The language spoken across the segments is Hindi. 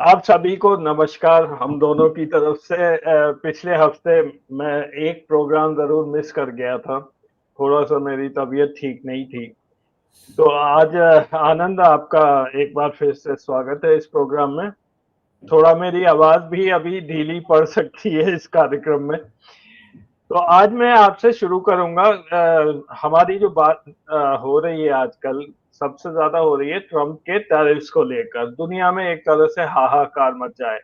आप सभी को नमस्कार हम दोनों की तरफ से। पिछले हफ्ते मैं एक प्रोग्राम ज़रूर मिस कर गया था। थोड़ा-सा मेरी तबीयत ठीक नहीं थी। तो आज आनंद आपका एक बार फिर से स्वागत है इस प्रोग्राम में। थोड़ा मेरी आवाज़ भी अभी ढीली पड़ सकती है इस कार्यक्रम में। तो आज मैं आपसे शुरू करूँगा। हमारी जो बात हो रही है आजकल, सबसे ज़्यादा हो रही है ट्रम्प के टैरिफ्स को लेकर। दुनिया में एक तरह से हाहाकार मचा है।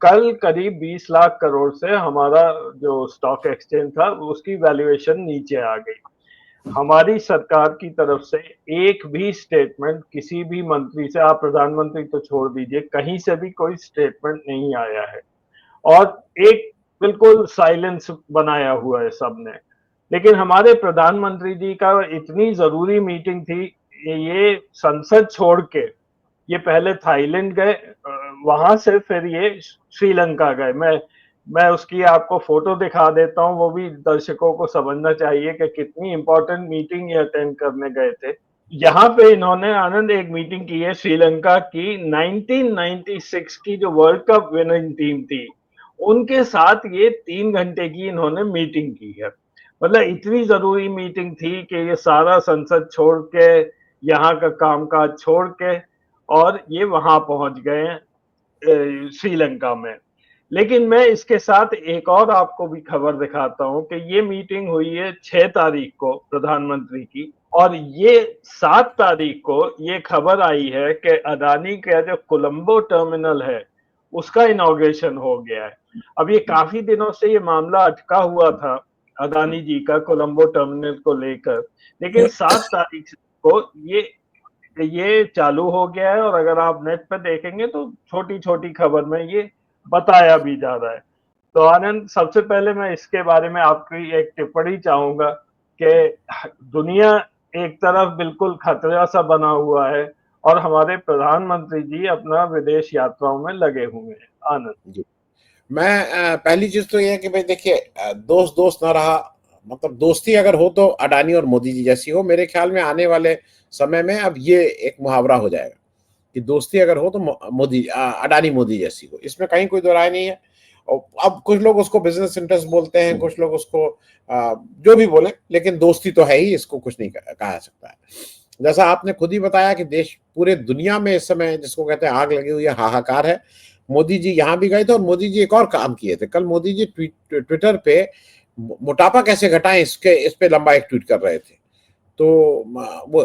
कल करीब 20 लाख करोड़ से हमारा जो स्टॉक एक्सचेंज था, उसकी वैल्यूएशन नीचे आ गई। हमारी सरकार की तरफ से एक भी स्टेटमेंट किसी भी मंत्री से, आप प्रधानमंत्री तो छोड़ दीजिए, कहीं से भी कोई स्टेटमेंट नहीं आया है। और एक बिल्कुल साइलेंस बनाया हुआ है सबने। लेकिन हमारे प्रधानमंत्री जी का इतनी ज़रूरी मीटिंग थी, ये संसद छोड़ के ये पहले थाईलैंड गए, वहाँ से फिर ये श्रीलंका गए। मैं उसकी आपको फ़ोटो दिखा देता हूँ, वो भी दर्शकों को समझना चाहिए कि कितनी इम्पोर्टेंट मीटिंग ये अटेंड करने गए थे। यहाँ पे इन्होंने आनंद एक मीटिंग की है श्रीलंका की 1996 की जो वर्ल्ड कप विनिंग टीम थी, उनके साथ ये 3 घंटे की इन्होंने मीटिंग की है। मतलब इतनी ज़रूरी मीटिंग थी कि ये सारा संसद छोड़ के, यहाँ का कामकाज छोड़ के और ये वहाँ पहुँच गए हैं श्रीलंका में। लेकिन मैं इसके साथ एक और आपको भी खबर दिखाता हूँ कि ये मीटिंग हुई है 6 तारीख को प्रधानमंत्री की, और ये 7 तारीख को ये खबर आई है कि अदानी का जो कोलंबो टर्मिनल है, उसका इनॉग्रेशन हो गया है। अब ये काफ़ी दिनों से ये मामला अटका हुआ था, अदानी जी का कोलंबो टर्मिनल को लेकर। लेकिन 7 तारीख को ये चालू हो गया है, और अगर आप नेट पे देखेंगे तो छोटी-छोटी खबर में ये बताया भी जा रहा है। तो आनंद, सबसे पहले मैं इसके बारे में आपकी एक टिप्पणी चाहूँगा कि दुनिया एक तरफ बिल्कुल खतरा सा बना हुआ है और हमारे प्रधानमंत्री जी अपना विदेश यात्राओं में लगे हुए हैं। आनंद। जी। मैं पहली चीज तो ये है कि भाई देखिए, दोस्त दोस्त ना रहा, मतलब दोस्ती अगर हो तो अडानी और मोदी जी जैसी हो। मेरे ख्याल में आने वाले समय में अब ये एक मुहावरा हो जाएगा कि दोस्ती अगर हो तो अडानी मोदी जैसी हो। इसमें कहीं कोई दो राय नहीं है। और अब कुछ लोग उसको बिजनेस इंटरेस्ट बोलते हैं, कुछ लोग उसको जो भी बोले, लेकिन दोस्ती तो है ही, इसको कुछ नहीं कहा जा सकता है। जैसा आपने खुद ही बताया कि देश, पूरे दुनिया में इस समय जिसको कहते हैं आग लगी हुई है, हाहाकार है। मोदी जी यहाँ भी गए थे और मोदी जी एक और काम किए थे। कल मोदी जी ट्विटर पे मोटापा कैसे घटाएं इस पे लंबा एक ट्वीट कर रहे थे। तो वो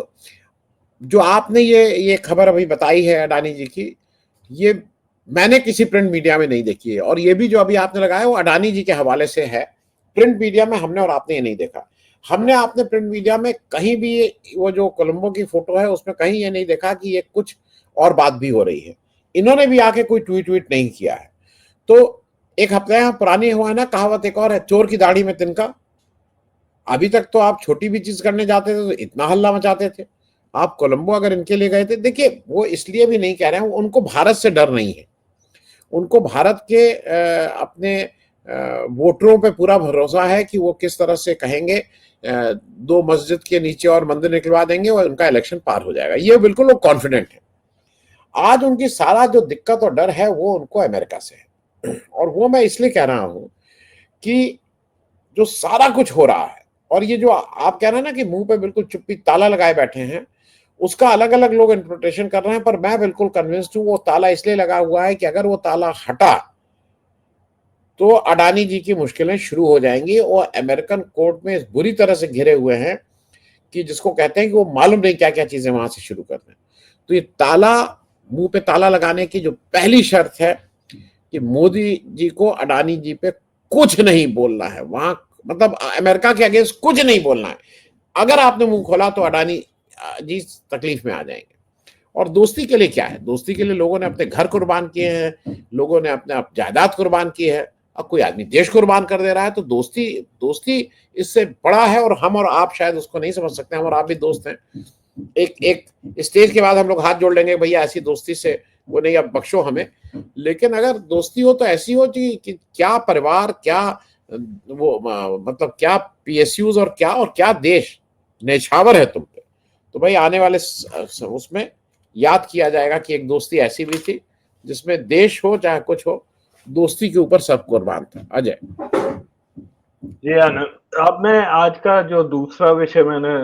जो आपने ये खबर अभी बताई है अडानी जी की, ये मैंने किसी प्रिंट मीडिया में नहीं देखी है। और ये भी जो अभी आपने लगाया वो अडानी जी के हवाले से है। प्रिंट मीडिया में हमने और आपने ये नहीं देखा। हमने आपने प्रिंट मीडिया में कहीं भी वो जो कोलंबो की फोटो है उसमें कहीं ये नहीं देखा कि ये कुछ और बात भी हो रही है। इन्होंने भी आके कोई ट्वीट नहीं किया है। तो एक हफ्ते पुरानी हुआ है ना, कहावत एक और है, चोर की दाढ़ी में तिनका। अभी तक तो आप छोटी भी चीज करने जाते थे तो इतना हल्ला मचाते थे। आप कोलंबो अगर इनके लिए गए थे, देखिए वो इसलिए भी नहीं कह रहे हैं, उनको भारत से डर नहीं है। उनको भारत के अपने वोटरों पे पूरा भरोसा है कि वो किस तरह से कहेंगे, 2 मस्जिद के नीचे और मंदिर निकलवा देंगे और उनका इलेक्शन पार हो जाएगा। ये बिल्कुल वो कॉन्फिडेंट है। आज उनकी सारा जो दिक्कत और डर है वो उनको अमेरिका से है। और वो मैं इसलिए कह रहा हूं कि जो सारा कुछ हो रहा है, और ये जो आप कह रहे हैं ना कि मुंह पे बिल्कुल चुप्पी ताला लगाए बैठे हैं, उसका अलग अलग लोग इंटरप्रिटेशन कर रहे हैं। पर मैं बिल्कुल कन्विंस्ड हूं वो ताला इसलिए लगा हुआ है कि अगर वो ताला हटा तो अडानी जी की मुश्किलें शुरू हो जाएंगी। और अमेरिकन कोर्ट में इस बुरी तरह से घिरे हुए हैं कि जिसको कहते हैं कि वो मालूम नहीं क्या क्या चीजें वहां से शुरू कर रहे हैं। तो ये ताला, मुंह पे ताला लगाने की जो पहली शर्त है कि मोदी जी को अडानी जी पे कुछ नहीं बोलना है, वहां मतलब अमेरिका के अगेंस्ट कुछ नहीं बोलना है। अगर आपने मुंह खोला तो अडानी जी तकलीफ में आ जाएंगे। और दोस्ती के लिए क्या है, दोस्ती के लिए लोगों ने अपने घर कुर्बान किए हैं, लोगों ने अपने जायदाद कुर्बान की है। अब कोई आदमी देश कुर्बान कर दे रहा है तो दोस्ती दोस्ती इससे बड़ा है। और हम और आप शायद उसको नहीं समझ सकते, हम और आप भी दोस्त हैं। एक स्टेज के बाद हम लोग हाथ जोड़ लेंगे, भैया ऐसी दोस्ती से वो नहीं, अब बख्शो हमें। लेकिन अगर दोस्ती हो तो ऐसी हो कि क्या परिवार, क्या वो मतलब क्या पीएसयूज और क्या देश नेछावर है तुम पे। तो भाई आने वाले उसमें याद किया जाएगा कि एक दोस्ती ऐसी भी थी जिसमें देश हो चाहे कुछ हो, दोस्ती के ऊपर सब कुर्बान था। अजय। जी आनंद, अब मैं आज का जो दूसरा विषय मैंने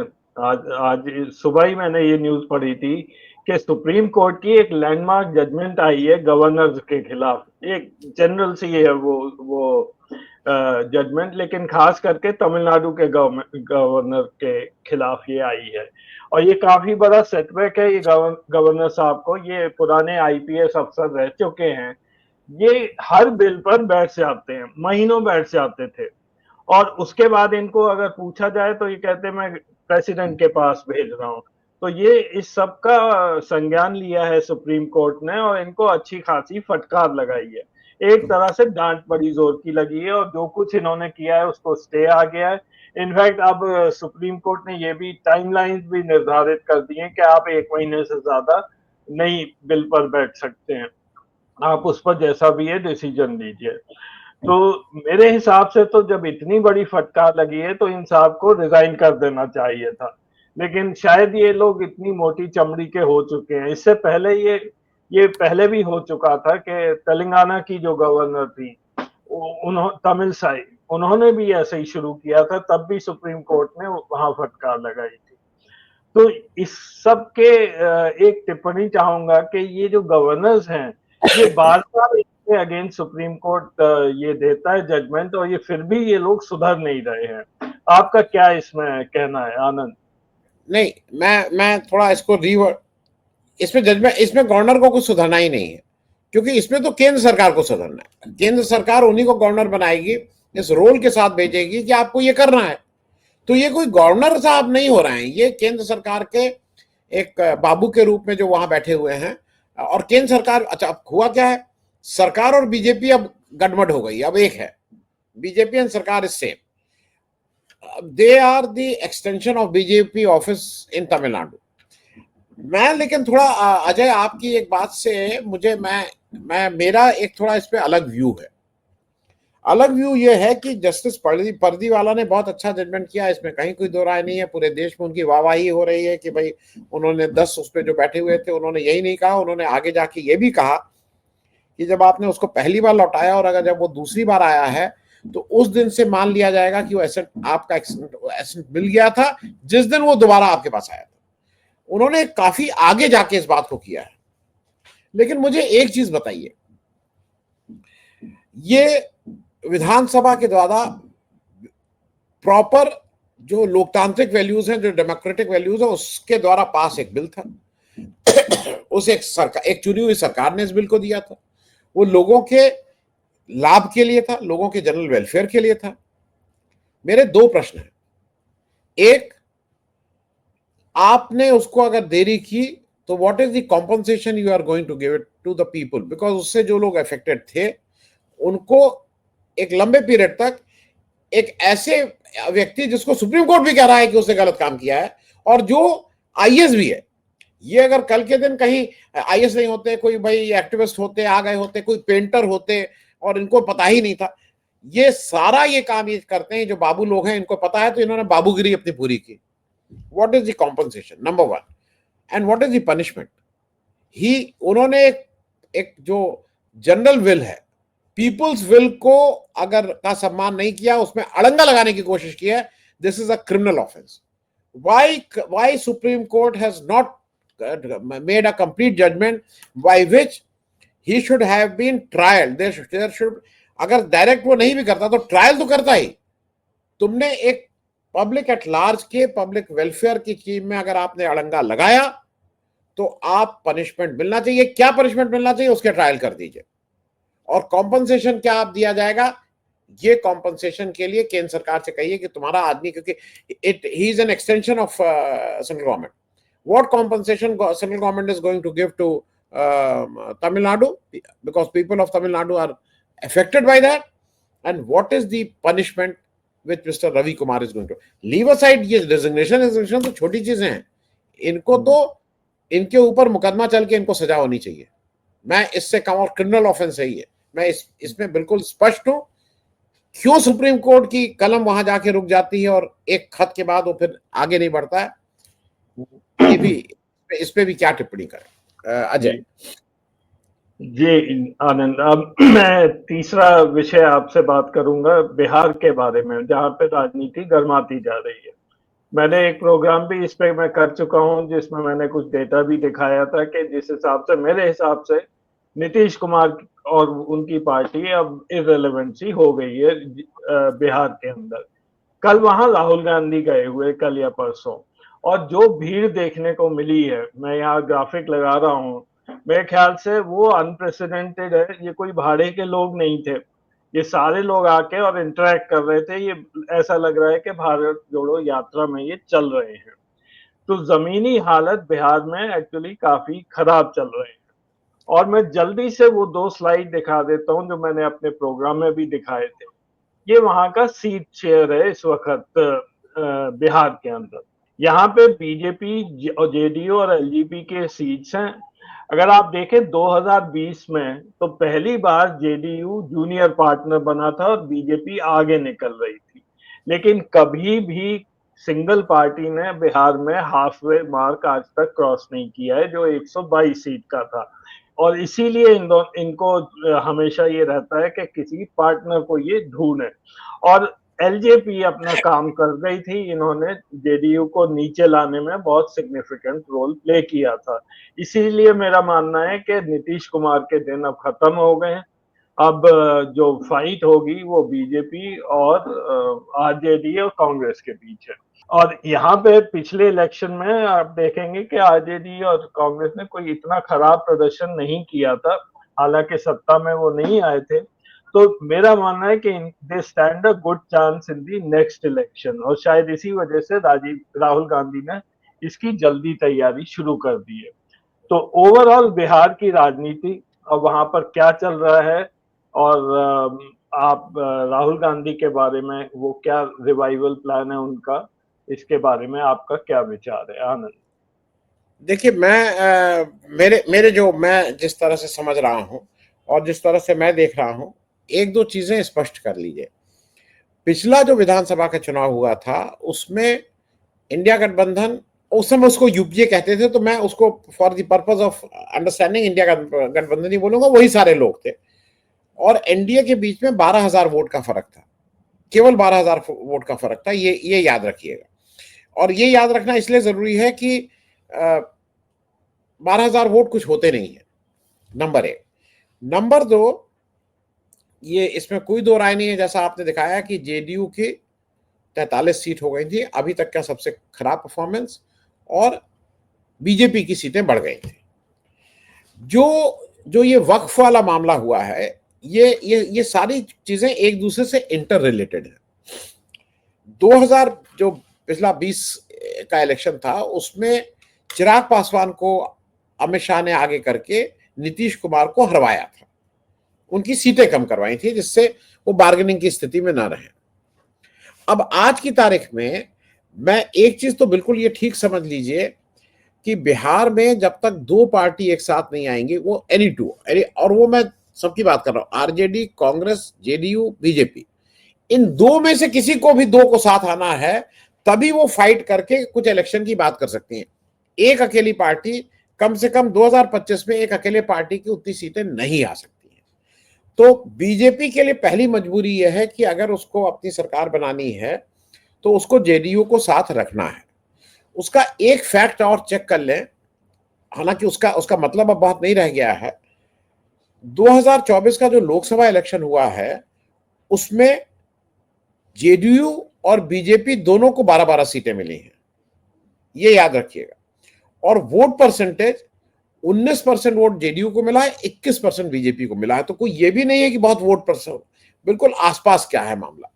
आज आज सुबह ही मैंने ये न्यूज पढ़ी थी कि सुप्रीम कोर्ट की एक लैंडमार्क जजमेंट आई है गवर्नर के खिलाफ। एक जनरल सी है वो जजमेंट, लेकिन खास करके तमिलनाडु के गवर्नर के खिलाफ ये आई है। और ये काफी बड़ा सेटबैक है ये गवर्नर साहब को। ये पुराने आईपीएस अफसर रह चुके हैं। ये हर बिल पर बैठ जाते हैं, महीनों बैठ जाते थे, और उसके बाद इनको अगर पूछा जाए तो ये कहते हैं मैं प्रेसिडेंट के पास भेज रहा हूँ। तो ये इस सब का संज्ञान लिया है सुप्रीम कोर्ट ने, और इनको अच्छी खासी फटकार लगाई है। एक तरह से डांट बड़ी जोर की लगी है, और जो कुछ इन्होंने किया है उसको स्टे आ गया है। इनफैक्ट अब सुप्रीम कोर्ट ने ये भी टाइमलाइंस भी निर्धारित कर दी है कि आप 1 महीने से ज्यादा नहीं बिल पर बैठ सकते हैं। आप उस पर जैसा भी है डिसीजन लीजिए। तो मेरे हिसाब से तो जब इतनी बड़ी फटकार लगी है तो इन साहब को रिजाइन कर देना चाहिए था। लेकिन शायद ये लोग इतनी मोटी चमड़ी के हो चुके हैं। इससे पहले ये पहले भी हो चुका था कि तेलंगाना की जो गवर्नर थी, उन्होंने तमिल साई, उन्होंने भी ऐसे ही शुरू किया था, तब भी सुप्रीम कोर्ट ने वहां फटकार लगाई थी। तो इस सब के एक टिप्पणी चाहूंगा कि ये जो गवर्नर्स हैं, ये बार बार इसके अगेंस्ट सुप्रीम कोर्ट ये देता है जजमेंट, और ये फिर भी ये लोग सुधर नहीं रहे हैं। आपका क्या इसमें कहना है आनंद? नहीं, मैं थोड़ा इसको रिवर्ट, इसमें जजमेंट, इसमें गवर्नर को कुछ सुधारना ही नहीं है, क्योंकि इसमें तो केंद्र सरकार को सुधारना है। केंद्र सरकार उन्हीं को गवर्नर बनाएगी, इस रोल के साथ भेजेगी कि आपको ये करना है। तो ये कोई गवर्नर साहब नहीं हो रहे हैं, ये केंद्र सरकार के एक बाबू के रूप में जो वहां बैठे हुए हैं। और केंद्र सरकार, अच्छा अब हुआ क्या है, सरकार और बीजेपी अब गड़बड़ हो गई, अब एक है, बीजेपी एंड सरकार is same. They are the extension of BJP office in Tamil Nadu. मैं लेकिन थोड़ा अजय, आपकी एक बात से मुझे मैं मेरा एक थोड़ा इस पे अलग व्यू है। अलग व्यू ये है कि जस्टिस पर्दीवाला ने बहुत अच्छा जजमेंट किया, इसमें कहीं कोई दो राय नहीं है। पूरे देश में उनकी वाहवाही हो रही है कि भाई उन्होंने 10 उस पे जो बैठे हुए थे उन्होंने यही नहीं कहा, उन्होंने आगे जाके ये भी कहा कि जब आपने उसको पहली बार लौटाया और अगर जब वो दूसरी बार आया है तो उस दिन से मान लिया जाएगा कि वो एसेट, आपका एसेट मिल गया था जिस दिन वो दोबारा आपके पास आया था। उन्होंने काफी आगे जाके इस बात को किया है। लेकिन मुझे एक चीज बताइए, ये विधानसभा के द्वारा प्रॉपर जो लोकतांत्रिक वैल्यूज हैं, जो डेमोक्रेटिक वैल्यूज है, उसके द्वारा पास एक बिल था। उस एक सरकार, एक चुनी हुई सरकार ने इस बिल को दिया था। वो लोगों के लाभ के लिए था, लोगों के जनरल वेलफेयर के लिए था। मेरे दो प्रश्न हैं। एक, आपने उसको अगर देरी की तो what is the compensation you are going to give it to the people, because उससे जो लोग अफेक्टेड थे उनको एक लंबे पीरियड तक एक ऐसे व्यक्ति जिसको सुप्रीम कोर्ट भी कह रहा है कि उसने गलत काम किया है और जो आईएएस भी है, ये अगर कल के दिन कहीं आईएएस नहीं होते, कोई भाई एक्टिविस्ट होते, आ गए होते, कोई पेंटर होते और इनको पता ही नहीं था, ये सारा ये काम ये करते हैं जो बाबू लोग हैं, इनको पता है तो इन्होंने बाबूगिरी अपनी पूरी की। What is the compensation, number one, and what is the punishment? उन्होंने एक जो जनरल विल है, पीपल्स विल को अगर का सम्मान नहीं किया, उसमें अड़ंगा लगाने की कोशिश की है, this is a criminal offence. Why Supreme Court has not made a complete judgment by which he should have been trial? There should, अगर डायरेक्ट वो नहीं भी करता तो ट्रायल तो करता ही। तुमने एक पब्लिक एट लार्ज के पब्लिक वेलफेयर की स्कीम में अगर आपने अड़ंगा लगाया तो आप पनिशमेंट मिलना चाहिए। क्या पनिशमेंट मिलना चाहिए, उसके ट्रायल कर दीजिए। और कॉम्पनसेशन क्या आप दिया जाएगा, ये कॉम्पनसेशन के लिए केंद्र सरकार से कहिए कि तुम्हारा आदमी, क्योंकि he is an extension of central government, what compensation central government is going to give to Tamil Nadu, because people of Tamil Nadu are affected by that, and what is the punishment which Mr. Ravi Kumar is going to leave aside? ये resignation तो छोटी चीजें हैं, इनको तो इनके ऊपर मुकदमा चल के इनको सजा होनी चाहिए। मैं इससे कम, और क्रिमिनल ऑफेंस है ये, मैं इसमें बिल्कुल स्पष्ट हूं। क्यों सुप्रीम कोर्ट की कलम वहां जाके रुक जाती है और एक खत के बाद वो फिर आगे नहीं बढ़ता है, ये भी, इस पे भी क्या टिप्पणी करें अजय? जी, आनंद। अब मैं तीसरा विषय आपसे बात करूँगा बिहार के बारे में, जहाँ पे राजनीति गरमाती जा रही है। मैंने एक प्रोग्राम भी इस पे मैं कर चुका हूँ, जिसमें मैंने कुछ डेटा भी दिखाया था कि जिस हिसाब से मेरे हिसाब से नीतीश कुमार और उनकी पार्टी अब इर्रेलेवेंट सी हो गई है बिहार के अंदर। कल वहाँ राहुल गांधी गए हुए, कल या परसों, और जो भीड़ देखने को मिली है, मैं यहाँ ग्राफिक लगा रहा हूँ, मेरे ख्याल से वो अनप्रेसिडेंटेड है। ये कोई भाड़े के लोग नहीं थे, ये सारे लोग आके और इंटरेक्ट कर रहे थे। ये ऐसा लग रहा है कि भारत जोड़ो यात्रा में ये चल रहे हैं। तो जमीनी हालत बिहार में एक्चुअली काफी खराब चल रहे हैं। और मैं जल्दी से वो 2 स्लाइड दिखा देता हूँ जो मैंने अपने प्रोग्राम में भी दिखाए थे। ये वहाँ का सीट शेयर है इस वक़्त बिहार के अंदर। यहाँ पे बीजेपी और जेडीयू और एलजेपी के सीट्स हैं। अगर आप देखें 2020 में, तो पहली बार जेडीयू जूनियर पार्टनर बना था और बीजेपी आगे निकल रही थी। लेकिन कभी भी सिंगल पार्टी ने बिहार में हाफ वे मार्क आज तक क्रॉस नहीं किया है, जो 122 सीट का था। और इसीलिए इनको हमेशा ये रहता है कि किसी पार्टनर को ये ढूंढे। और एलजेपी अपना काम कर गई थी। इन्होंने जेडीयू को नीचे लाने में बहुत सिग्निफिकेंट रोल प्ले किया था। इसीलिए मेरा मानना है कि नीतीश कुमार के दिन अब खत्म हो गए हैं। अब जो फाइट होगी वो बीजेपी और आरजेडी और कांग्रेस के बीच है। और यहाँ पे पिछले इलेक्शन में आप देखेंगे कि आरजेडी और कांग्रेस ने कोई इतना खराब प्रदर्शन नहीं किया था, हालांकि सत्ता में वो नहीं आए थे। तो मेरा मानना है कि they stand a good chance in the next election, और शायद इसी वजह से राजीव राहुल गांधी ने इसकी जल्दी तैयारी शुरू कर दी है। तो ओवरऑल बिहार की राजनीति और वहां पर क्या चल रहा है, और आप राहुल गांधी के बारे में, वो क्या रिवाइवल प्लान है उनका, इसके बारे में आपका क्या विचार है, आनंद? देखिए, मेरे मेरे जो मैं जिस तरह से समझ रहा हूँ और जिस तरह से मैं देख रहा हूँ, एक दो चीजें स्पष्ट कर लीजिए। पिछला जो विधानसभा का चुनाव हुआ था, उसमें इंडिया गठबंधन, उस समय उसको यूपीए कहते थे, तो मैं उसको for the purpose of understanding India गठबंधन ही बोलूंगा, वही सारे लोग थे। और एनडीए के बीच में 12,000 वोट का फर्क था, केवल 12,000 वोट का फर्क था, ये याद रखिएगा। और ये याद रखना इसलिए जरूरी है कि 12,000 वोट कुछ होते नहीं है, नंबर एक। नंबर दो, ये इसमें कोई दो राय नहीं है, जैसा आपने दिखाया कि जेडीयू की 43 सीट हो गई थी, अभी तक का सबसे खराब परफॉर्मेंस, और बीजेपी की सीटें बढ़ गई थी। जो जो ये वक्फ वाला मामला हुआ है, ये सारी चीजें एक दूसरे से इंटर रिलेटेड है। 2000 जो पिछला 20 का इलेक्शन था, उसमें चिराग पासवान को अमित शाह ने आगे करके नीतीश कुमार को हरवाया था, उनकी सीटें कम करवाई थी, जिससे वो बार्गेनिंग की स्थिति में ना रहे। अब आज की तारीख में मैं एक चीज तो बिल्कुल ये ठीक समझ लीजिए कि बिहार में जब तक दो पार्टी एक साथ नहीं आएंगी, वो एनी टू, और वो मैं सबकी बात कर रहा हूं, आरजेडी, कांग्रेस, जेडीयू, बीजेपी, इन दो में से किसी को भी दो को साथ आना है, तभी वो फाइट करके कुछ इलेक्शन की बात कर सकती हैं। एक अकेली पार्टी, कम से कम 2025 में एक अकेले पार्टी की उतनी सीटें नहीं आ सकती हैं। तो बीजेपी के लिए पहली मजबूरी यह है कि अगर उसको अपनी सरकार बनानी है, तो उसको जेडीयू को साथ रखना है। उसका एक फैक्ट और चेक कर लें, हालांकि उसका उसका मतलब अब बहुत नहीं रह गया है। 2024 का जो लोकसभा इलेक्शन हुआ है, उसमें जेडीयू और बीजेपी दोनों को 12-12 सीटें मिली हैं, ये याद रखिएगा। और वोट परसेंटेज 19% वोट जेडीयू को मिला है, 21% बीजेपी को मिला है। तो कोई ये भी नहीं है कि बहुत वोट परसेंट, बिल्कुल आसपास क्या है मामला।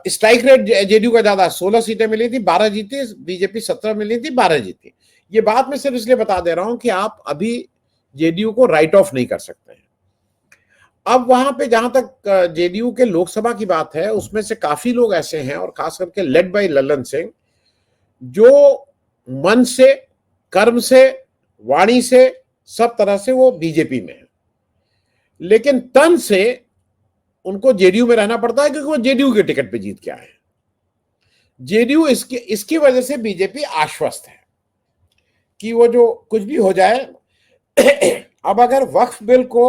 स्ट्राइक रेट जेडीयू का ज्यादा, 16 सीटें मिली थी, 12 जीती, बीजेपी 17 मिली थी, 12 जीती। ये बात मैं सिर्फ इसलिए बता दे रहा हूं कि आप अभी जेडीयू को राइट ऑफ नहीं कर सकते हैं। अब वहां पे जहां तक जेडीयू के लोकसभा की बात है, उसमें से काफी लोग ऐसे हैं, और खास करके लेड बाय ललन सिंह, जो मन से, कर्म से, वाणी से, सब तरह से वो बीजेपी में है, लेकिन तन से उनको जेडीयू में रहना पड़ता है, क्योंकि वो जेडीयू के टिकट पे जीत के आए हैं। जेडीयू इसकी वजह से बीजेपी आश्वस्त है कि वो जो कुछ भी हो जाए अब अगर वक्फ बिल को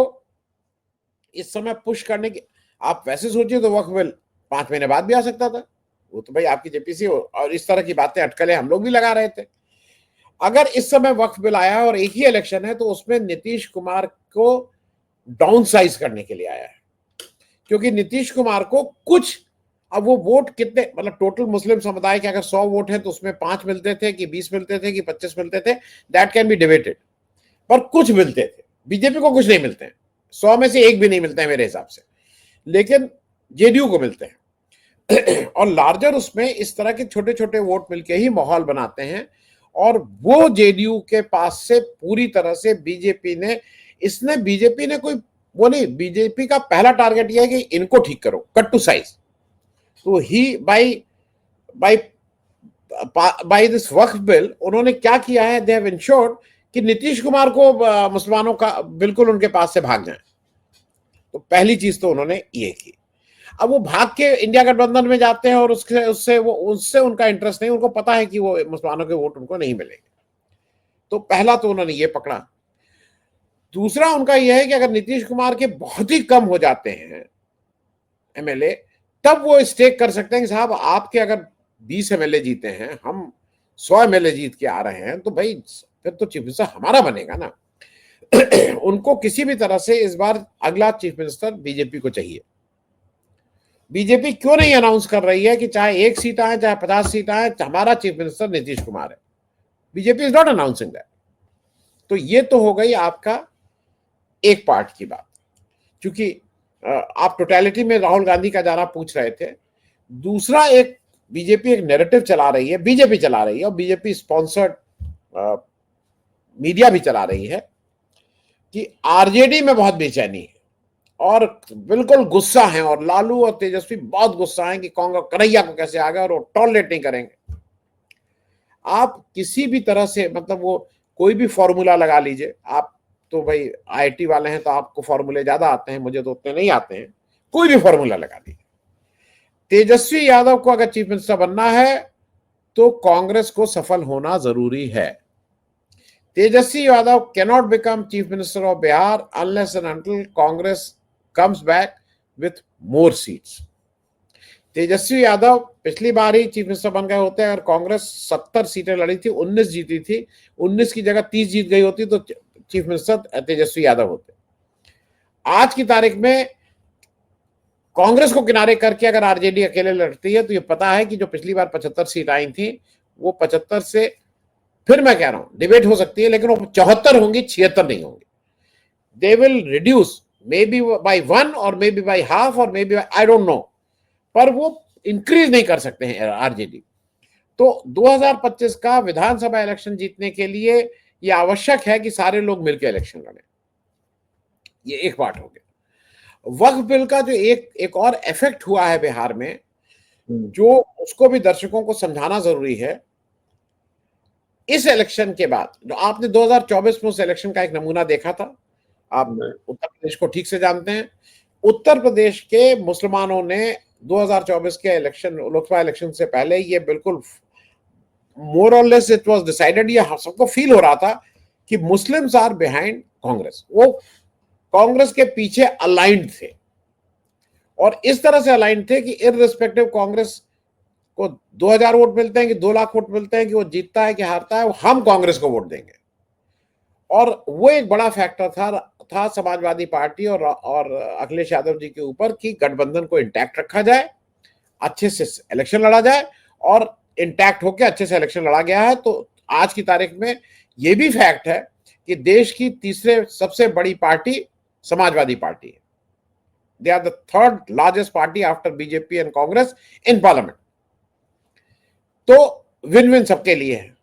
इस समय पुश करने की, आप वैसे सोचिए तो वक्फ बिल 5 महीने बाद भी आ सकता था। वो तो भाई आपकी जेपीसी और इस तरह की बातें, अटकलें हम लोग भी लगा रहे थे। अगर इस समय वक्फ बिल आया है और एक ही इलेक्शन है, तो उसमें नीतीश कुमार को डाउन साइज करने के लिए आया है, क्योंकि नीतीश कुमार को कुछ, अब वो वोट कितने, मतलब टोटल मुस्लिम समुदाय के अगर 100 वोट हैं तो उसमें 5 मिलते थे कि 20 मिलते थे कि 25 मिलते थे, दैट कैन बी डिबेटेड, पर कुछ मिलते थे। बीजेपी को कुछ नहीं मिलते हैं, 100 में से एक भी नहीं मिलते हैं मेरे हिसाब से, लेकिन जेडीयू को मिलते हैं। और लार्जर उसमें इस तरह के छोटे छोटे वोट मिलके ही माहौल बनाते हैं, और वो जेडीयू के पास से पूरी तरह से बीजेपी ने कोई वो नहीं, बीजेपी का पहला टारगेट यह है कि इनको ठीक करो, कट टू साइज। तो he by by by this Waqf bill उन्होंने क्या किया है, दे हैव इंश्योर्ड कि नीतीश कुमार को मुसलमानों का बिल्कुल उनके पास से भाग जाए। तो पहली चीज तो उन्होंने ये की। अब वो भाग के इंडिया गठबंधन में जाते हैं और उससे उनका इंटरेस्ट नहीं, उनको पता है कि वो मुसलमानों के वोट उनको नहीं मिलेंगे। तो पहला तो उन्होंने ये पकड़ा। दूसरा उनका यह है कि अगर नीतीश कुमार के बहुत ही कम हो जाते हैं एमएलए, तब वो स्टेक कर सकते हैं कि साहब आपके अगर 20 एमएलए जीते हैं, हम 100 एमएलए जीत के आ रहे हैं, तो भाई फिर तो चीफ मिनिस्टर हमारा बनेगा ना। उनको किसी भी तरह से इस बार अगला चीफ मिनिस्टर बीजेपी को चाहिए। बीजेपी क्यों नहीं अनाउंस कर रही है कि चाहे 1 सीट आए चाहे 50 सीट आए, हमारा चीफ मिनिस्टर नीतीश कुमार है? BJP is not announcing that. तो ये तो हो गई आपका एक पार्ट की बात, क्योंकि आप टोटलिटी में राहुल गांधी का जाना पूछ रहे थे। दूसरा, एक बीजेपी एक नैरेटिव चला रही है, बीजेपी चला रही है और बीजेपी स्पॉन्सर्ड मीडिया भी चला रही है कि आरजेडी में बहुत बेचैनी है और बिल्कुल गुस्सा है, और लालू और तेजस्वी बहुत गुस्सा है कि कांग्रेस कन्हैया को कैसे आ गया और वो टॉलरेट नहीं करेंगे। आप किसी भी तरह से, मतलब वो कोई भी फॉर्मूला लगा लीजिए, आप तो भाई आईटी वाले हैं तो आपको फॉर्मूले ज्यादा आते हैं, मुझे तो उतने नहीं आते हैं। कोई भी फॉर्मूला लगा लीजिए, तेजस्वी यादव को अगर चीफ मिनिस्टर बनना है तो कांग्रेस को सफल होना जरूरी है। Tejashwi Yadav cannot become chief minister of Bihar unless and until Congress comes back with more seats. Tejashwi Yadav पिछली बार ही चीफ मिनिस्टर बन गए होते हैं। अगर कांग्रेस 70 सीटें लड़ी थी, 19 जीती थी, 19 की जगह 30 जीत गई होती तो चीफ मिनिस्टर तेजस्वी यादव होते। आज की तारीख में कांग्रेस को किनारे करके अगर आरजेडी अकेले लड़ती है तो ये पता है कि जो पिछली बार 75 सीट आई थी, वो 75 से, फिर मैं कह रहा हूं डिबेट हो सकती है, लेकिन वो 74 होंगी, 76 नहीं होंगी। They will reduce maybe by 1 और मे बी बाई हाफ और maybe I don't know, पर वो इंक्रीज नहीं कर सकते हैं आरजेडी। तो 2025 का विधानसभा इलेक्शन जीतने के लिए ये आवश्यक है कि सारे लोग मिलकर इलेक्शन लड़ें। ये एक बात हो गया। वक्फ बिल का जो एक और इफेक्ट हुआ है बिहार में, जो उसको भी दर्शकों को समझाना जरूरी है। इस इलेक्शन के बाद जो आपने 2024 में उस इलेक्शन का एक नमूना देखा था, आप उत्तर प्रदेश को ठीक से जानते हैं। उत्तर प्रदेश के मुसलमानों ने 2024 के इलेक्शन, लोकसभा इलेक्शन से पहले, ये बिल्कुल मोर और लेस इट वाज डिसाइडेड, ये सबको फील हो रहा था कि मुस्लिम्स आर बिहाइंड कांग्रेस, वो कांग्रेस के पीछे अलाइंड थे, और इस तरह से अलाइंड थे कि इररिस्पेक्टिव कांग्रेस को 2000 वोट मिलते हैं कि 2 लाख वोट मिलते हैं, कि वो जीतता है कि हारता है, हम कांग्रेस को वोट देंगे। और वो एक बड़ा फैक्टर था समाजवादी पार्टी और अखिलेश यादव जी के ऊपर कि गठबंधन को इंटैक्ट रखा जाए, अच्छे से इलेक्शन लड़ा जाए, और इंटैक्ट होकर अच्छे से इलेक्शन लड़ा गया है। तो आज की तारीख में ये भी फैक्ट है कि देश की तीसरे सबसे बड़ी पार्टी समाजवादी पार्टी है। They are the third largest party after BJP and Congress in parliament. तो विन विन सबके लिए है।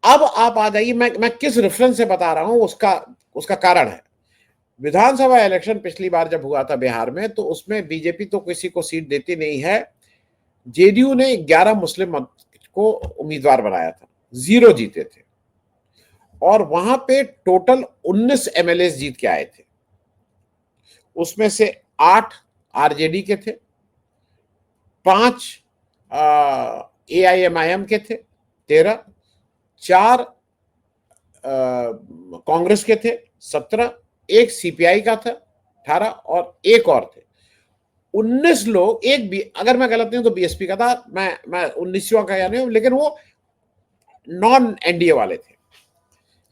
अब आप आ जाइए, मैं किस रेफरेंस से बता रहा हूं, उसका कारण है। विधानसभा इलेक्शन पिछली बार जब हुआ था बिहार में, तो उसमें बीजेपी तो किसी को सीट देती नहीं है। जेडीयू ने 11 मुस्लिम को उम्मीदवार बनाया था, 0 जीते थे, और वहां पे टोटल 19 एमएलए जीत के आए थे। उसमें से 8 आरजेडी के थे, 5 एआईएमआईएम के थे, 13, 4 कांग्रेस के थे 17, एक सीपीआई का था 18 और एक और थे 19 लोग। एक भी अगर मैं गलत नहीं हूं तो बीएसपी का था, मैं 19वां का या नहीं हूं, लेकिन वो नॉन एनडीए वाले थे।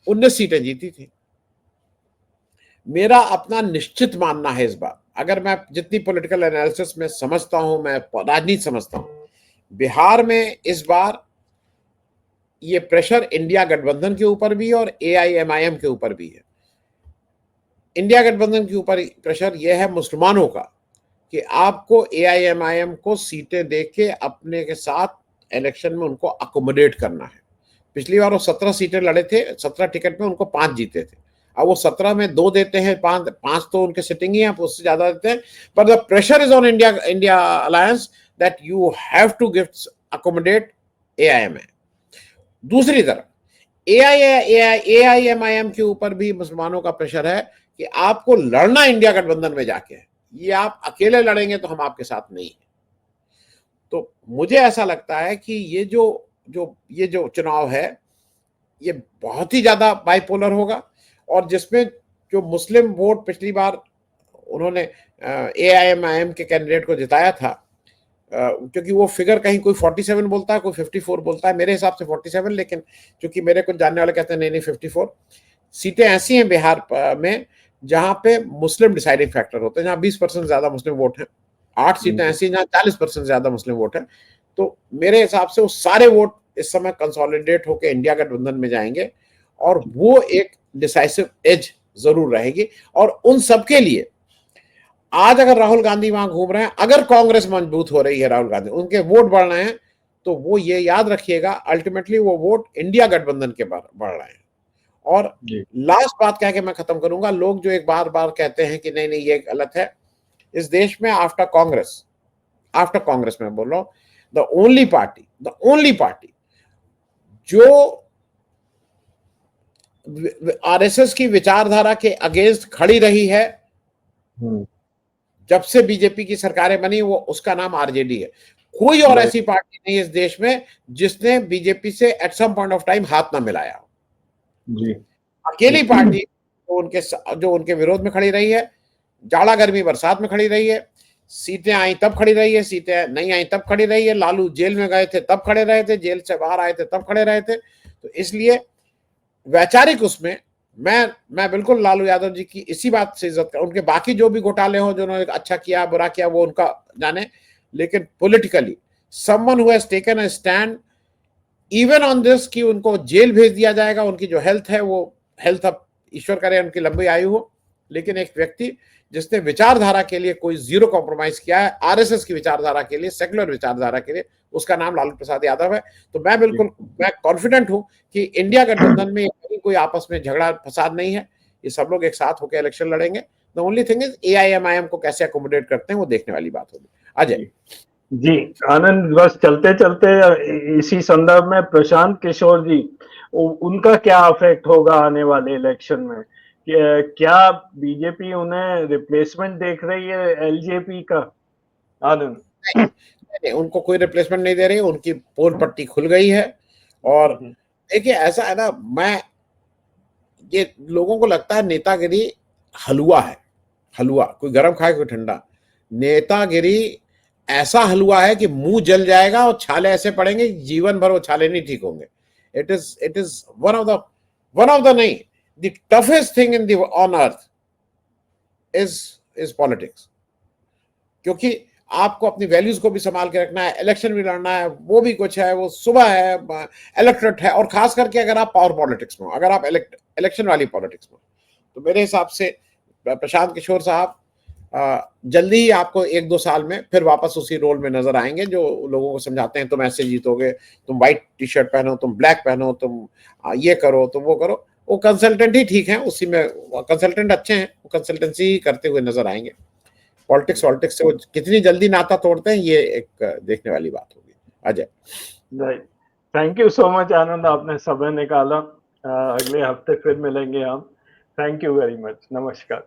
19 सीटें जीती थी। मेरा अपना निश्चित मानना है इस बार, अगर मैं जितनी पॉलिटिकल एनालिसिस में समझता हूं, मैं राजनीति समझता हूं, बिहार में इस बार ये प्रेशर इंडिया गठबंधन के ऊपर भी और एआईएमआईएम के ऊपर भी है। इंडिया गठबंधन के ऊपर प्रेशर यह है मुसलमानों का कि आपको एआईएमआईएम को सीटें देके अपने के साथ इलेक्शन में उनको अकोमोडेट करना है। पिछली बार वो 17 सीटें लड़े थे, 17 टिकट में उनको 5 जीते थे। अब वो 17 में 2 देते हैं, 5 तो उनके सिटिंग ही है, उससे ज्यादा देते हैं। पर the pressure is on India alliance that you have to give accommodate AIMIM. दूसरी तरफ एआईएमआईएम के ऊपर भी मुसलमानों का प्रेशर है कि आपको लड़ना इंडिया गठबंधन में जाके है, ये आप अकेले लड़ेंगे तो हम आपके साथ नहीं है। तो मुझे ऐसा लगता है कि ये जो चुनाव है ये बहुत ही ज्यादा बाइपोलर होगा, और जिसमें जो मुस्लिम वोट पिछली बार उन्होंने एआईएमआईएम के कैंडिडेट को जिताया था, क्योंकि वो फिगर कहीं कोई 47 बोलता है, कोई 54 बोलता है, मेरे हिसाब से 47, लेकिन क्योंकि मेरे कुछ जानने वाले कहते हैं नहीं 54 सीटें ऐसी हैं बिहार में जहां पे मुस्लिम डिसाइडिंग फैक्टर होते हैं, जहां 20% ज्यादा मुस्लिम वोट है। 8 सीटें ऐसी जहां 40% ज्यादा मुस्लिम वोट है। तो मेरे हिसाब से वो सारे वोट इस समय कंसोलिडेट होकर इंडिया गठबंधन में जाएंगे, और वो एक डिसाइसिव एज जरूर रहेगी। और उन सबके लिए आज अगर राहुल गांधी वहां घूम रहे हैं, अगर कांग्रेस मजबूत हो रही है, राहुल गांधी उनके वोट बढ़ रहे हैं, तो वो ये याद रखिएगा अल्टीमेटली वो वोट इंडिया गठबंधन के बढ़ रहे हैं। और लास्ट बात कह के मैं खत्म करूंगा, लोग जो एक बार बार कहते हैं कि नहीं ये गलत है, इस देश में आफ्टर कांग्रेस में बोल रहा हूं, द ओनली पार्टी जो आरएसएस की विचारधारा के अगेंस्ट खड़ी रही है जब से बीजेपी की सरकारें बनी, वो उसका नाम आरजेडी है। कोई और ऐसी पार्टी नहीं इस देश में जिसने बीजेपी से at some point of time हाथ ना मिलाया जी। अकेली पार्टी जो उनके विरोध में खड़ी रही है, जाड़ा गर्मी बरसात में खड़ी रही है, सीटें आई तब खड़ी रही है, सीटें नहीं आई तब खड़ी रही है, लालू जेल में गए थे तब खड़े रहे थे, जेल से बाहर आए थे तब खड़े रहे थे। तो इसलिए वैचारिक उसमें मैं बिल्कुल लालू यादव जी की इसी बात से इज्जत कर, उनके बाकी जो भी घोटाले हो, जो उन्होंने अच्छा किया बुरा किया वो उनका जाने, लेकिन politically someone who has taken a stand even on this कि उनको जेल भेज दिया जाएगा, उनकी जो हेल्थ है वो हेल्थ अब ईश्वर करे उनकी लंबी आयु हो, लेकिन एक व्यक्ति जिसने विचारधारा के लिए कोई जीरो कॉम्प्रोमाइज किया है, आरएसएस की विचारधारा के लिए, सेक्युलर विचारधारा के लिए, उसका नाम लालू प्रसाद यादव है। तो मैं कॉन्फिडेंट हूं कि इंडिया गठबंधन में कोई आपस में झगड़ा फसाद नहीं है, ये सब लोग एक साथ होकर इलेक्शन लड़ेंगे। The only thing is AIMIM को कैसे अकोमोडेट करते हैं वो देखने वाली बात होगी। अजय जी आनंद, बस चलते चलते इसी संदर्भ में प्रशांत किशोर जी, उनका क्या अफेक्ट होगा आने वाले इलेक्शन में? क्या बीजेपी उन्हें रिप्लेसमेंट देख रही है एलजेपी का? आनंद नहीं, उनको कोई रिप्लेसमेंट नहीं दे रही, उनकी पोल पट्टी खुल गई है। और देखिए ऐसा है ना, ये लोगों को लगता है नेतागिरी हलवा है, हलवा कोई गर्म खाए कोई ठंडा। नेतागिरी ऐसा हलवा है कि मुंह जल जाएगा और छाले ऐसे पड़ेंगे जीवन भर वो छाले नहीं ठीक होंगे। It is one of the नहीं, the toughest thing in on earth is politics. क्योंकि आपको अपनी वैल्यूज को भी संभाल के रखना है, इलेक्शन भी लड़ना है, वो भी कुछ है, वो सुबह है, इलेक्ट्रेट है, और खास करके अगर आप पावर पॉलिटिक्स में हो, अगर आप इलेक्शन वाली पॉलिटिक्स में, तो मेरे हिसाब से प्रशांत किशोर साहब जल्दी ही आपको 1-2 साल में फिर वापस उसी रोल में नजर आएंगे, जो लोगों को समझाते हैं तुम ऐसे जीतोगे, तुम व्हाइट टी शर्ट पहनो, तुम ब्लैक पहनो, तुम ये करो, तुम वो करो। वो कंसल्टेंट ही ठीक है, उसी में कंसल्टेंट अच्छे हैं, वो कंसल्टेंसी ही करते हुए नजर आएंगे। पॉलिटिक्स से वो कितनी जल्दी नाता तोड़ते हैं ये एक देखने वाली बात होगी। Ajay thank you so much Anand, आपने समय निकाला। अगले हफ्ते फिर मिलेंगे हम। Thank you very much. नमस्कार।